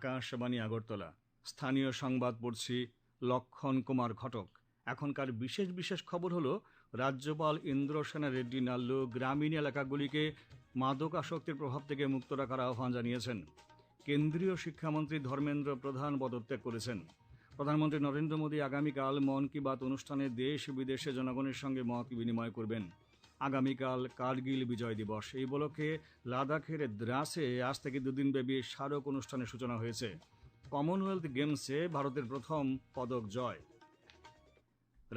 আকাশবাণী আগরতলা। স্থানীয় সংবাদ পড়ছি লক্ষণ কুমার ঘটক। এখনকার বিশেষ খবর হলো, রাজ্যপাল ইন্দ্রসেনা রেড্ডি নাল্লু গ্রামীণ এলাকাগুলিকে মাদকাসক্তির প্রভাব থেকে মুক্ত রাখার আহ্বান জানিয়েছেন। কেন্দ্রীয় শিক্ষামন্ত্রী ধর্মেন্দ্র প্রধান পদত্যাগ করেছেন। প্রধানমন্ত্রী নরেন্দ্র মোদী আগামীকাল মন কি বাত অনুষ্ঠানে দেশ বিদেশে জনগণের সঙ্গে মত বিনিময় করবেন। আগামীকাল কার্গিল বিজয় দিবস। এই উপলক্ষে লাদাখের দ্রাসে আজ থেকে দুদিনব্যাপী স্মারক অনুষ্ঠানের সূচনা হয়েছে। কমনওয়েলথ গেমসে ভারতের প্রথম পদক জয়।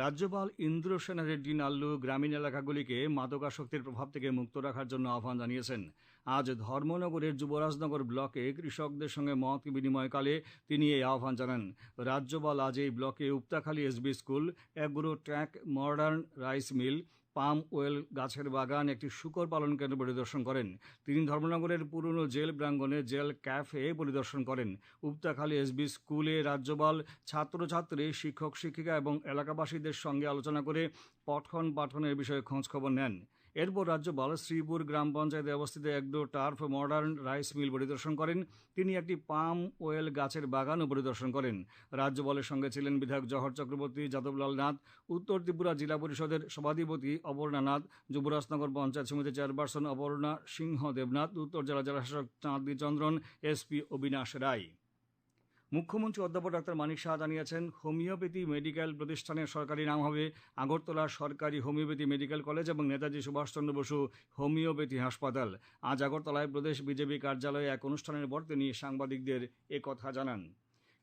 রাজ্যপাল ইন্দ্রসেনা রেড্ডি নাল্লু গ্রামীণ এলাকাগুলিকে মাদকাসক্তির প্রভাব থেকে মুক্ত রাখার জন্য আহ্বান জানিয়েছেন। আজ ধর্মনগরের যুবরাজনগর ব্লকে কৃষকদের সঙ্গে মত বিনিময়কালে তিনি এই আহ্বান জানান। রাজ্যপাল আজ এই ব্লকে Upatakhali SB school, agro track, modern rice mill, palm oil গাছের বাগান, একটি শূকর পালন কেন্দ্র পরিদর্শন করেন। তিনি ধর্মনগরের পুরনো জেল প্রাঙ্গণে জেল ক্যাফে পরিদর্শন করেন। উপতাখালী এসবি স্কুলে রাজ্যপাল ছাত্রছাত্রী, শিক্ষক শিক্ষিকা এবং এলাকাবাসীদের সঙ্গে আলোচনা করে পঠন পাঠনের বিষয়ে খোঁজখবর নেন। এরপর রাজ্যপাল শ্রীপুর গ্রাম পঞ্চায়েতে অবস্থিত agro turf modern rice mill পরিদর্শন করেন। তিনি একটি পাম ওয়েল গাছের বাগানও পরিদর্শন করেন। রাজ্যপালের সঙ্গে ছিলেন বিধায়ক জহর চক্রবর্তী, যাদবলাল নাথ, উত্তর ত্রিপুরা জেলা পরিষদের সভাধিপতি অপর্ণা নাথ, যুবরাজনগর পঞ্চায়েত সমিতির চেয়ারপারসন অপর্ণা সিংহ দেবনাথ, উত্তর জেলা জেলাশাসক চাঁদনী চন্দ্রন, এসপি অবিনাশ রায়। মুখ্যমন্ত্রী অধ্যাপক ডক্টর মানিক সাহা জানিয়েছেন, হোমিওপ্যাথি মেডিকেল প্রতিষ্ঠানের সরকারি নাম হবে আগরতলা সরকারি হোমিওপ্যাথি মেডিকেল কলেজ এবং নেতাজি সুভাষচন্দ্র বসু হোমিওপ্যাথি হাসপাতাল। আজ আগরতলায় প্রদেশ বিজেপি কার্যালয়ে এক অনুষ্ঠানের পর তিনি সাংবাদিকদের একথা জানান।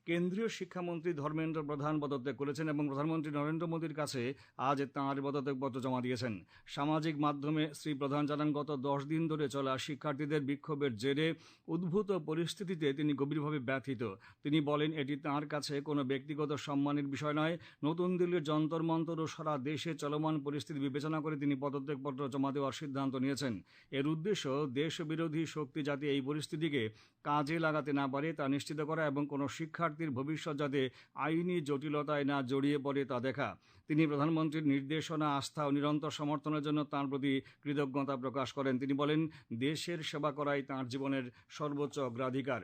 কেন্দ্রীয় শিক্ষামন্ত্রী ধর্মেন্দ্র প্রধান পদত্যাগ করেছেন এবং প্রধানমন্ত্রী নরেন্দ্র মোদীর কাছে আজ তাঁর পদত্যাগপত্র জমা দিয়েছেন। সামাজিক মাধ্যমে শ্রী প্রধান জানান, গত 10 দিন ধরে চলা শিক্ষার্থীদের বিক্ষোভের জেরে উদ্ভূত পরিস্থিতিতে তিনি গভীরভাবে ব্যথিত। তিনি বলেন, এটি তাঁর কাছে কোনো ব্যক্তিগত সম্মানের বিষয় নয়। নতুন দিল্লির যন্তর মন্তর ও সারা দেশে চলমান পরিস্থিতি বিবেচনা করে তিনি পদত্যাগপত্র জমা দেওয়ার সিদ্ধান্ত নিয়েছেন। এর উদ্দেশ্য দেশবিরোধী শক্তি যাতে এই পরিস্থিতিকে কাজে লাগাতে না পারে তা নিশ্চিত করা এবং কোনো শিক্ষার্থীর ভবিষ্যৎ যাতে আইনি জটিলতায় না জড়িয়ে পড়ে তা দেখা। তিনি প্রধানমন্ত্রীর নির্দেশনা, আস্থা ও নিরন্তর সমর্থনের জন্য তাঁর প্রতি কৃতজ্ঞতা প্রকাশ করেন। তিনি বলেন, দেশের সেবা করাই তাঁর জীবনের সর্বোচ্চ অগ্রাধিকার।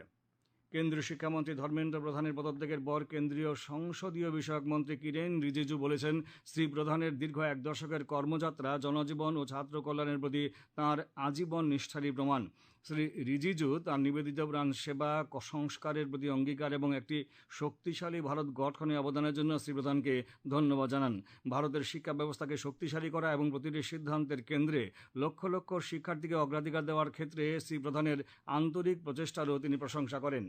কেন্দ্রীয় শিক্ষামন্ত্রী ধর্মেন্দ্র প্রধানের পদত্যাগের পর কেন্দ্রীয় সংসদীয় বিষয়ক মন্ত্রী কিরেন রিজিজু বলেছেন, শ্রী প্রধানের দীর্ঘ 1 দশকের কর্মযাত্রা জনজীবন ও ছাত্র কল্যাণের প্রতি তাঁর আজীবন নিষ্ঠারই প্রমাণ। শ্রী রিজিজু তাঁর নিবেদিত প্রাণ সেবা, সংস্কারের প্রতি অঙ্গীকার এবং একটি শক্তিশালী ভারত গঠনে অবদানের জন্য শ্রী প্রধানকে ধন্যবাদ জানান। ভারতের শিক্ষা ব্যবস্থাকে শক্তিশালী করা এবং প্রতিটি সিদ্ধান্তের কেন্দ্রে লক্ষ লক্ষ শিক্ষার্থীকে অগ্রাধিকার দেওয়ার ক্ষেত্রে শ্রী প্রধানের আন্তরিক প্রচেষ্টারও তিনি প্রশংসা করেন।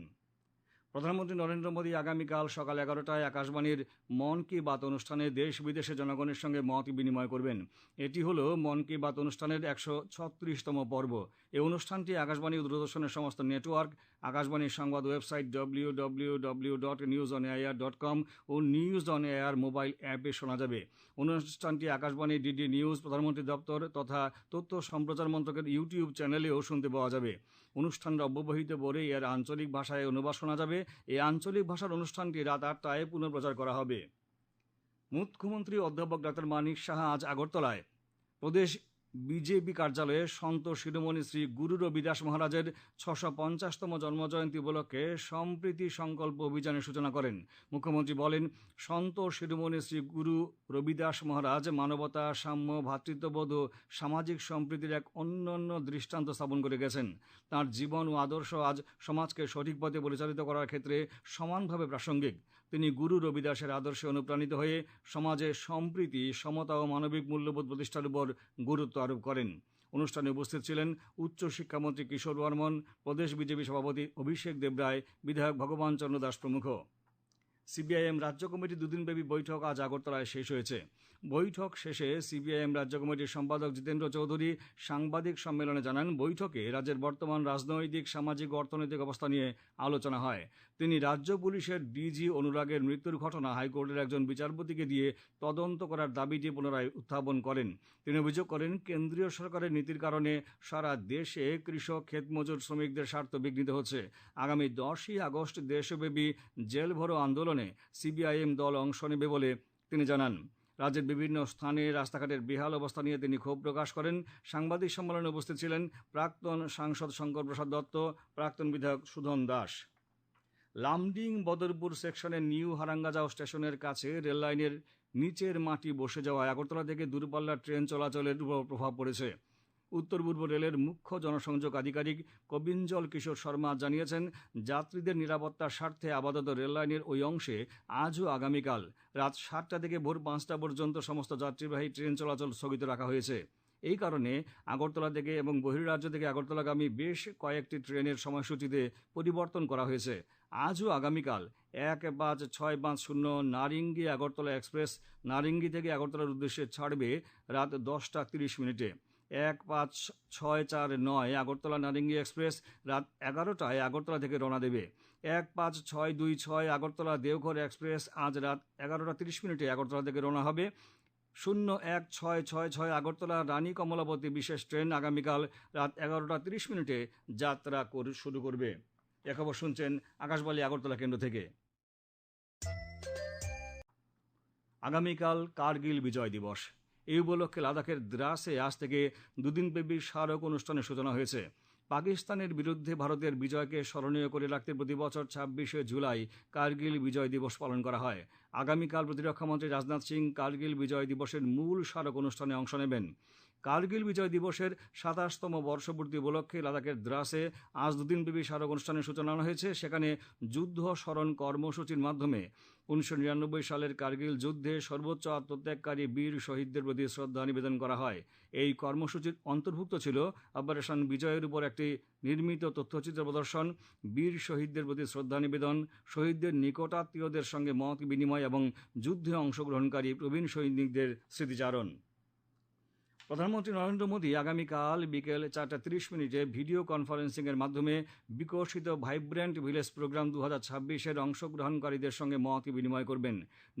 প্রধানমন্ত্রী নরেন্দ্র মোদী আগামীকাল সকাল 11টায় আকাশবাণীর মন কি বাত অনুষ্ঠানে দেশ বিদেশে জনগণের সঙ্গে মত বিনিময় করবেন। এটি হল মন কি বাত অনুষ্ঠানের 136তম পর্ব। এই অনুষ্ঠানটি আকাশবাণী ও দূরদর্শনের সমস্ত নেটওয়ার্ক, আকাশবাণীর সংবাদ ওয়েবসাইট www.newsonair.com ও নিউজ অন এয়ার মোবাইল অ্যাপে শোনা যাবে। অনুষ্ঠানটি আকাশবাণী, ডিডি নিউজ, প্রধানমন্ত্রী দপ্তর তথা তথ্য সম্প্রচার মন্ত্রকের ইউটিউব চ্যানেলেও শুনতে পাওয়া যাবে। অনুষ্ঠানের অব্যবহিত পরে এর আঞ্চলিক ভাষায় অনুবাদ শোনা যাবে। এই আঞ্চলিক ভাষার অনুষ্ঠানটি রাত 8টায় পুনঃপ্রচার করা হবে। মুখ্যমন্ত্রী অধ্যাপক ডক্টর মানিক সাহা আজ আগরতলায় প্রদেশ বিজেপি কার্যালয়ে সন্ত শিরোমণি শ্রী গুরু রবিদাস মহারাজের 650তম জন্মজয়ন্তী উপলক্ষে সম্প্রীতি সংকল্প অভিযানের সূচনা করেন। মুখ্যমন্ত্রী বলেন, সন্ত শিরোমণি শ্রী গুরু রবিদাস মহারাজ মানবতা, সাম্য, ভ্রাতৃত্ববোধ ও সামাজিক সম্প্রীতির এক অনন্য দৃষ্টান্ত স্থাপন করে গেছেন। তাঁর জীবন ও আদর্শ আজ সমাজকে সঠিক পথে পরিচালিত করার ক্ষেত্রে সমানভাবে প্রাসঙ্গিক। তিনি গুরু রবিদাসের আদর্শে অনুপ্রাণিত হয়ে সমাজে সম্প্রীতি, সমতা ও মানবিক মূল্যবোধ প্রতিষ্ঠার উপর গুরুত্ব আরোপ করেন। অনুষ্ঠানে উপস্থিত ছিলেন উচ্চ শিক্ষামন্ত্রী কিশোর বর্মন, প্রদেশ বিজেপি সভাপতি অভিষেক দেবরায়, বিধায়ক ভগবান চন্দ্র দাস প্রমুখ। সিপিআইএম রাজ্য কমিটির দুদিনব্যাপী বৈঠক আজ আগরতলায় শেষ হয়েছে। বৈঠক শেষে সিপিআইএম রাজ্য কমিটির সম্পাদক জিতেন্দ্র চৌধুরী সাংবাদিক সম্মেলনে জানান, বৈঠকে রাজ্যের বর্তমান রাজনৈতিক, সামাজিক ও অর্থনৈতিক অবস্থা নিয়ে আলোচনা হয়। তিনি রাজ্য পুলিশের ডিজি অনুরাগের মৃত্যুর ঘটনা হাইকোর্টের একজন বিচারপতিকে দিয়ে তদন্ত করার দাবিটি পুনরায় উত্থাপন করেন। তিনি অভিযোগ করেন, কেন্দ্রীয় সরকারের নীতির কারণে সারা দেশে কৃষক, ক্ষেতমজুর, শ্রমিকদের স্বার্থ বিঘ্নিত হচ্ছে। আগামী 10ই আগস্ট দেশব্যাপী জেল ভরো আন্দোলনে সিপিআইএম দল অংশ নেবে বলে তিনি জানান। রাজ্যের বিভিন্ন স্থানে রাস্তাঘাটের বেহাল অবস্থা নিয়ে তিনি ক্ষোভ প্রকাশ করেন। সাংবাদিক সম্মেলনে উপস্থিত ছিলেন প্রাক্তন সাংসদ শঙ্কর প্রসাদ দত্ত, প্রাক্তন বিধায়ক সুধন দাস। লামডিং বদরপুর সেকশনের নিউ হারাঙ্গাজাও স্টেশনের কাছে রেললাইনের নিচের মাটি বসে যাওয়ায় আগরতলা থেকে দূরপাল্লার ট্রেন চলাচলের উপর প্রভাব পড়েছে। উত্তর পূর্ব রেলের মুখ্য জনসংযোগ আধিকারিক কবিঞ্জল কিশোর শর্মা জানিয়েছেন, যাত্রীদের নিরাপত্তার স্বার্থে আপাতত রেললাইনের ওই অংশে আজও আগামীকাল রাত 7টা থেকে ভোর 5টা পর্যন্ত সমস্ত যাত্রীবাহী ট্রেন চলাচল স্থগিত রাখা হয়েছে। এই কারণে আগরতলা থেকে এবং বহির্রাজ্য থেকে আগরতলাগামী বেশ কয়েকটি ট্রেনের সময়সূচিতে পরিবর্তন করা হয়েছে। আজও আগামীকাল 1-5-6-5-0 নারিঙ্গি আগরতলা এক্সপ্রেস নারিঙ্গি থেকে আগরতলার উদ্দেশ্যে ছাড়বে রাত 10:30 1-5-6-4-9 আগরতলা নারিঙ্গি এক্সপ্রেস রাত 11টায় আগরতলা থেকে রওনা দেবে। 1-5-6-2-6 আগরতলা দেওঘর এক্সপ্রেস আজ রাত 11:30 আগরতলা থেকে রওনা হবে। 01-6-6-6 আগরতলা রানী কমলাবতী বিশেষ ট্রেন আগামীকাল রাত 11:30 যাত্রা শুরু করবে। এ খবর শুনছেন আকাশবাণী আগরতলা কেন্দ্র থেকে। আগামীকাল কার্গিল বিজয় দিবস। এই উপলক্ষে লাদাখের দ্রাসে আজ থেকে দুদিনব্যাপী স্মারক অনুষ্ঠানের সূচনা হয়েছে। পাকিস্তানের বিরুদ্ধে ভারতের বিজয়কে স্মরণীয় করে রাখতে প্রতি বছর 26শে জুলাই কার্গিল বিজয় দিবস পালন করা হয়। আগামীকাল প্রতিরক্ষামন্ত্রী রাজনাথ সিং কার্গিল বিজয় দিবসের মূল স্মারক অনুষ্ঠানে অংশ নেবেন। কার্গিল বিজয় দিবসের 27তম বর্ষপূর্তি উপলক্ষে লাদাখের দ্রাসে আজ দুদিনব্যাপী স্মারক অনুষ্ঠানের সূচনা হয়েছে। সেখানে যুদ্ধ স্মরণ কর্মসূচির মাধ্যমে 1999 সালের কার্গিল যুদ্ধে সর্বোচ্চ আত্মত্যাগকারী বীর শহীদদের প্রতি শ্রদ্ধা নিবেদন করা হয়। এই কর্মসূচির অন্তর্ভুক্ত ছিল অপারেশন বিজয়ের উপর একটি নির্মিত তথ্যচিত্র প্রদর্শন, বীর শহীদদের প্রতি শ্রদ্ধা নিবেদন, শহীদদের নিকটাত্মীয়দের সঙ্গে মত বিনিময় এবং যুদ্ধে অংশগ্রহণকারী প্রবীণ সৈনিকদের স্মৃতিচারণ। প্রধানমন্ত্রী নরেন্দ্র মোদী আগামীকাল বিকেল 4:30 ভিডিও কনফারেন্সিংয়ের মাধ্যমে বিকশিত ভাইব্র্যান্ট ভিলেজ প্রোগ্রাম 2026-এর অংশগ্রহণকারীদের সঙ্গে মত বিনিময় করবেন।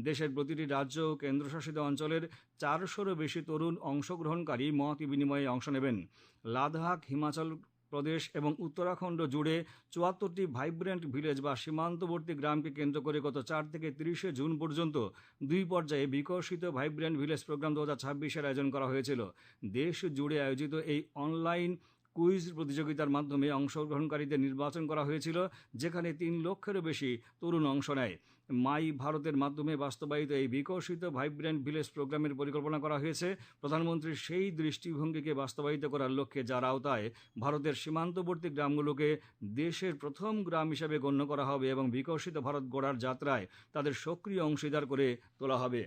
দেশের প্রতিটি রাজ্য ও কেন্দ্রশাসিত অঞ্চলের 400-রও বেশি তরুণ অংশগ্রহণকারী মত বিনিময়ে অংশ নেবেন। লাদাখ, হিমাচল প্রদেশ এবং উত্তরাখণ্ড জুড়ে 74টি ভাইব্র্যান্ট ভিলেজ বা সীমান্তবর্তী গ্রামকে কেন্দ্র করে গত 4 থেকে 30শে জুন পর্যন্ত 2 পর্যায়ে বিকশিত ভাইব্র্যান্ট ভিলেজ প্রোগ্রাম 2026-এর আয়োজন করা হয়েছিল। দেশ জুড়ে আয়োজিত এই অনলাইন কুইজ প্রতিযোগিতার মাধ্যমে অংশগ্রহণকারীদের নির্বাচন করা হয়েছিল, যেখানে 3 লক্ষেরও বেশি তরুণ অংশ নেয়। মাই ভারতের মাধ্যমে বাস্তবায়িত এই বিকশিত ভাইব্র্যান্ট ভিলেজ প্রোগ্রামের পরিকল্পনা করা হয়েছে প্রধানমন্ত্রীর সেই দৃষ্টিভঙ্গিকে বাস্তবায়িত করার লক্ষ্যে, যার আওতায় ভারতের সীমান্তবর্তী গ্রামগুলোকে দেশের প্রথম গ্রাম হিসেবে গণ্য করা হবে এবং বিকশিত ভারত গড়ার যাত্রায় তাদের সক্রিয় অংশীদার করে তোলা হবে।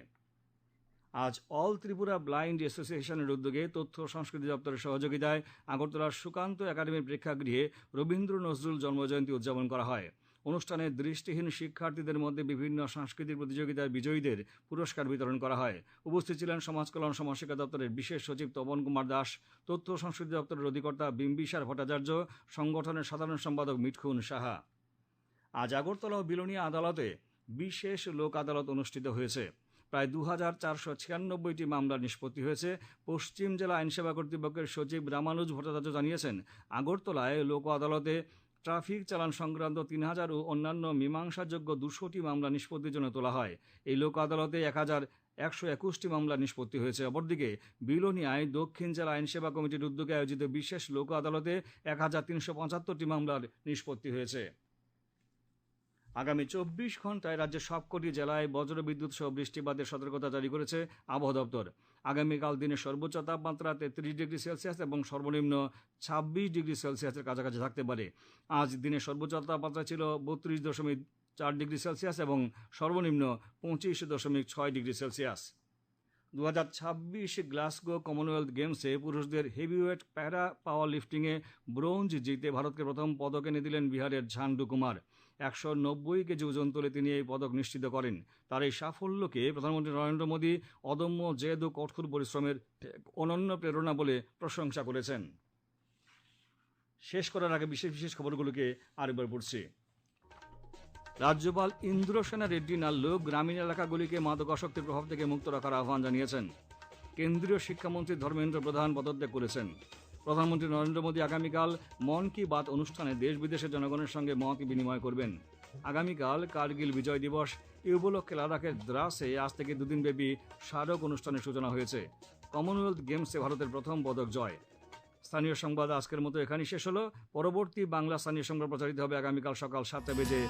আজ অল ত্রিপুরা ব্লাইন্ড অ্যাসোসিয়েশনের উদ্যোগে তথ্য সংস্কৃতি দপ্তরের সহযোগিতায় আগরতলার সুকান্ত একাডেমির প্রেক্ষাগৃহে রবীন্দ্র নজরুল জন্মজয়ন্তী উদযাপন করা হয়। অনুষ্ঠানে দৃষ্টিহীন শিক্ষার্থীদের মধ্যে বিভিন্ন সাংস্কৃতিক প্রতিযোগিতার বিজয়ীদের পুরস্কার বিতরণ করা হয়। উপস্থিত ছিলেন সমাজ কল্যাণ সমাজশিক্ষা দপ্তরের বিশেষ সচিব তপন কুমার দাস, তথ্য সংস্কৃতি দপ্তরের অধিকর্তা বিম্বিসার ভট্টাচার্য, সংগঠনের সাধারণ সম্পাদক মিঠুন সাহা। আজ আগরতলা ও বিলোনিয়া আদালতে বিশেষ লোক আদালত অনুষ্ঠিত হয়েছে। প্রায় 2496টি মামলার নিষ্পত্তি হয়েছে। পশ্চিম জেলা আইনসেবা কর্তৃপক্ষের সচিব রামানুজ ভট্টাচার্য জানিয়েছেন, আগরতলায় লোক আদালতে ট্রাফিক চালান সংক্রান্ত 3000 ও অন্যান্য মীমাংসাযোগ্য 200টি মামলা নিষ্পত্তির জন্য তোলা হয়। এই লোক আদালতে 1121টি মামলা নিষ্পত্তি হয়েছে। অপরদিকে বিলোনিয়ায় দক্ষিণ জেলা আইনসেবা কমিটির উদ্যোগে আয়োজিত বিশেষ লোক আদালতে 1375টি মামলার নিষ্পত্তি হয়েছে। আগামী 24 ঘন্টায় রাজ্যের সবকটি জেলায় বজ্রবিদ্যুৎ সহ বৃষ্টিপাতের সতর্কতা জারি করেছে আবহাওয়া দপ্তর। আগামীকাল দিনের সর্বোচ্চ তাপমাত্রা 33 ডিগ্রি সেলসিয়াস এবং সর্বনিম্ন 26 ডিগ্রি সেলসিয়াসের কাছাকাছি থাকতে পারে। আজ দিনের সর্বোচ্চ তাপমাত্রা ছিল 32.4 ডিগ্রি সেলসিয়াস এবং সর্বনিম্ন 25.6 ডিগ্রি সেলসিয়াস। 2026 গ্লাসগো কমনওয়েলথ গেমসে পুরুষদের হেভিওয়েট প্যারা পাওয়ার লিফটিংয়ে ব্রোঞ্জ জিতে ভারতকে প্রথম পদক এনে দিলেন বিহারের ঝান্ডু কুমার। 190 কেজি ওজন তুলে তিনি এই পদক নিশ্চিত করেন। তার এই সাফল্যকে প্রধানমন্ত্রী নরেন্দ্র মোদী অদম্য জেদ ও কঠোর পরিশ্রমের অনন্য প্রেরণা বলে প্রশংসা করেছেন। শেষ করার আগে বিশেষ খবরগুলোকে আরেকবার পড়ছি। রাজ্যপাল ইন্দ্রসেনা রেড্ডি নাল্লু গ্রামীণ এলাকাগুলিকে মাদকাসক্তির প্রভাব থেকে মুক্ত রাখার আহ্বান জানিয়েছেন। কেন্দ্রীয় শিক্ষামন্ত্রী ধর্মেন্দ্র প্রধান পদত্যাগ করেছেন। প্রধানমন্ত্রী নরেন্দ্র মোদী আগামীকাল মন কি বাত অনুষ্ঠানে দেশ বিদেশের জনগণের সঙ্গে মত বিনিময় করবেন। আগামীকাল কার্গিল বিজয় দিবস। এই উপলক্ষে লাদাখের দ্রাসে আজ থেকে দুদিনব্যাপী স্মারক অনুষ্ঠানের সূচনা হয়েছে। কমনওয়েলথ গেমসে ভারতের প্রথম পদক জয়। স্থানীয় সংবাদ আজকের মতো এখানেই শেষ হলো। পরবর্তী বাংলা স্থানীয় সংবাদ প্রচারিত হবে আগামীকাল সকাল 7টা বেজে